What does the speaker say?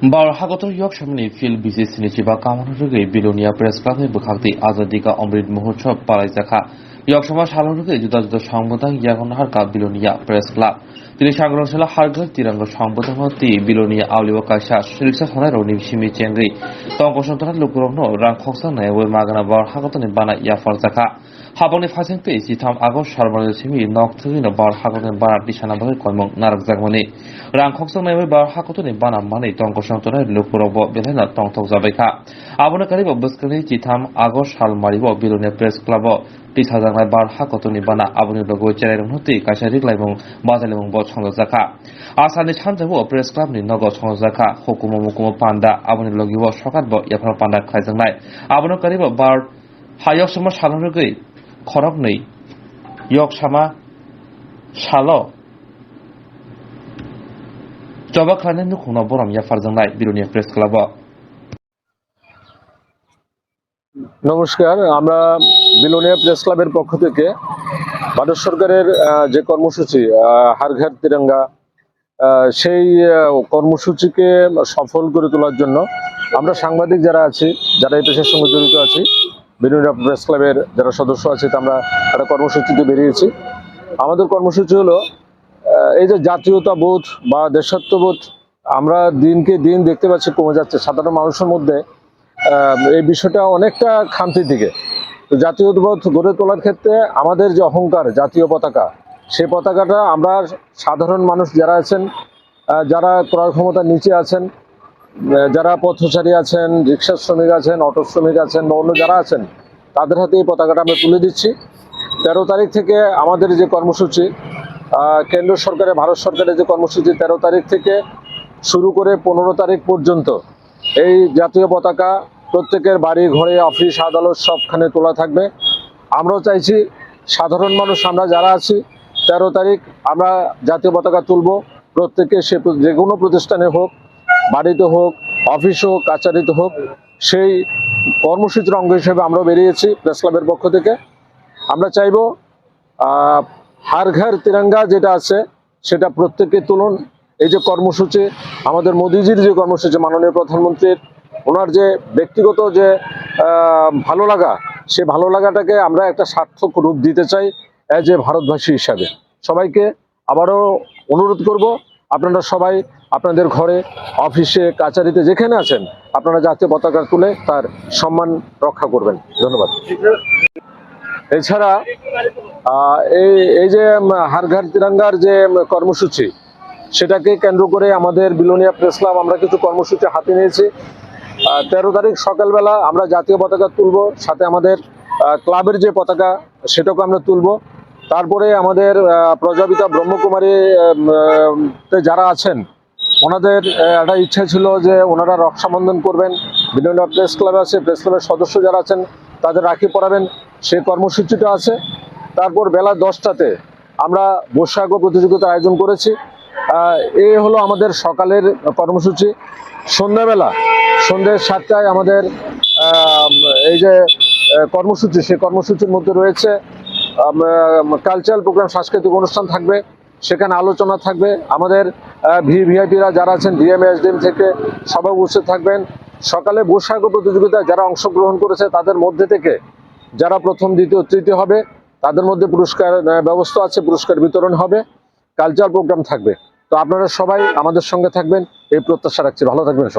Barhagoto yok samni fil bisis nichiba kamanurugei bilonia press club bukhakti azadika amrit mohotshav palaizakha yok samaj halurugei juda সংবিধান ইয়াগনহার কা bilonia press club তিনি সাগরশালা হারঘর তিরঙ্গ সংবিধানতি bilonia awliwa kaisa silsa sanai roni simi chengri tongkosantara lukurongno rang khoksa nayawe magana barhagotoni bana yafarzakha haboni phasengte jitam agos sarbanil simi nokthugino barhagotoni bana disanabai koimong narakjakmani rang khoksa nayawe barhagotoni bana mani tongkosantara lukurobo belena tongthokjabaikha abona karibo buskani jitam agos salmaribo bilonia press club tishajangai barhagotoni bana aboni logo cheraironhoti kaisa riklaimong bajalimong bo সংযোজকা আসানি সানজাবো press ক্লাবনি নগ সংযোজকা হুকুম মুকুম পান্ডা আবনি লগিব সকাতব ইয়াফার পান্ডা খাইজংনাই আবনো Karib বার হায়ক সমা সালরগৈ খরকनै ইয়ক সামা সালো জবা খানে নুখুনা বরম ইয়াফারজংনাই বিরুনিয়া প্রেস ক্লাব। নমস্কার, আমরা বিলোনিয়া প্রেস ক্লাবের পক্ষ থেকে ভারত সরকারের যে কর্মসূচি হার ঘর তিরঙ্গা সেই কর্মসূচিকে সফল করে তোলার জন্য আমরা সাংবাদিক যারা আছি, যারা এই পেশার সঙ্গে জড়িত আছি, বিলোনিয়া প্রেস ক্লাবের যারা সদস্য আছে, আমরা একটা কর্মসূচিতে বেরিয়েছি। আমাদের কর্মসূচি হলো এই যে জাতীয়তাবোধ বা দেশাত্মবোধ আমরা দিনকে দিন দেখতে পাচ্ছি কমে যাচ্ছে সাধারণ মানুষের মধ্যে। এই বিষয়টা অনেকটা খামতির দিকে। তো জাতীয়তাবোধ গড়ে তোলার ক্ষেত্রে আমাদের যে অহংকার জাতীয় পতাকা, সেই পতাকাটা আমরা সাধারণ মানুষ যারা আছেন, যারা ক্রয় ক্ষমতার নিচে আছেন, যারা পথচারী আছেন, রিক্সা শ্রমিক আছেন, অটো শ্রমিক আছেন বা অন্য যারা আছেন, তাদের হাতে এই পতাকাটা আমরা তুলে দিচ্ছি। 13 তারিখ থেকে আমাদের যে কর্মসূচি, কেন্দ্র সরকারের ভারত সরকারের যে কর্মসূচি 13 তারিখ থেকে শুরু করে 15 তারিখ পর্যন্ত এই জাতীয় পতাকা প্রত্যেকের বাড়ি ঘরে অফিস আদালত সবখানে তোলা থাকবে। আমরাও চাইছি সাধারণ মানুষ আমরা যারা আছি 13 তারিখ আমরা জাতীয় পতাকা তুলব। প্রত্যেকে সে যে কোনো প্রতিষ্ঠানে হোক, বাড়িতে হোক, অফিস হোক, কাছারিতে হোক, সেই কর্মসূচির অঙ্গ হিসেবে আমরা বেরিয়েছি প্রেস ক্লাবের পক্ষ থেকে। আমরা চাইব হার ঘর তিরঙ্গা যেটা আছে সেটা প্রত্যেকে তুলুন। এই যে কর্মসূচি, আমাদের মোদিজির যে কর্মসূচি, মাননীয় প্রধানমন্ত্রীর ওনার যে ব্যক্তিগত যে ভালো লাগা, সে ভালো লাগাটাকে আমরা একটা সার্থক রূপ দিতে চাই এজ এ ভারতবাসী হিসাবে। সবাইকে আবারও অনুরোধ করব, আপনারা সবাই আপনাদের ঘরে, অফিসে, কাছারিতে যেখানে আছেন আপনারা জাতীয় পতাকা তুলে তার সম্মান রক্ষা করবেন। ধন্যবাদ। এছাড়া এই যে হার ঘর তিরঙ্গার যে কর্মসূচি, সেটাকে কেন্দ্র করে আমাদের বিলোনিয়া প্রেস ক্লাব আমরা কিছু কর্মসূচি হাতে নিয়েছি। 13 তারিখ সকালবেলা আমরা জাতীয় পতাকা তুলব, সাথে আমাদের ক্লাবের যে পতাকা সেটাকে আমরা তুলব। তারপরে আমাদের প্রজাপিতা ব্রহ্মকুমারী যারা আছেন ওনাদের একটা ইচ্ছা ছিল যে ওনারা রক্ষাবন্ধন করবেন। বিলোনিয়া প্রেস ক্লাব আছে, প্রেস ক্লাবের সদস্য যারা আছেন তাদের রাখি পরাবেন, সেই কর্মসূচিটা আছে। তারপর বেলা 10টাতে আমরা বৈশাখ প্রতিযোগিতার আয়োজন করেছি। এই হলো আমাদের সকালের কর্মসূচি। সন্ধ্যে 7টায় আমাদের এই যে কর্মসূচি, সেই কর্মসূচির মধ্যে রয়েছে কালচারাল প্রোগ্রাম, সাংস্কৃতিক অনুষ্ঠান থাকবে, সেখানে আলোচনা থাকবে। আমাদের ভিআইপিরা যারা আছেন ডিএম এসডিএম থেকে সবাই উপস্থিত থাকবেন। সকালে বৈশাখ প্রতিযোগিতায় যারা অংশগ্রহণ করেছে তাদের মধ্যে থেকে যারা প্রথম, দ্বিতীয়, তৃতীয় হবে তাদের মধ্যে পুরস্কার ব্যবস্থা আছে, পুরস্কার বিতরণ হবে, কালচারাল প্রোগ্রাম থাকবে। তো আপনারা সবাই আমাদের সঙ্গে থাকবেন এই প্রত্যাশা রাখছি। ভালো থাকবেন সবাই।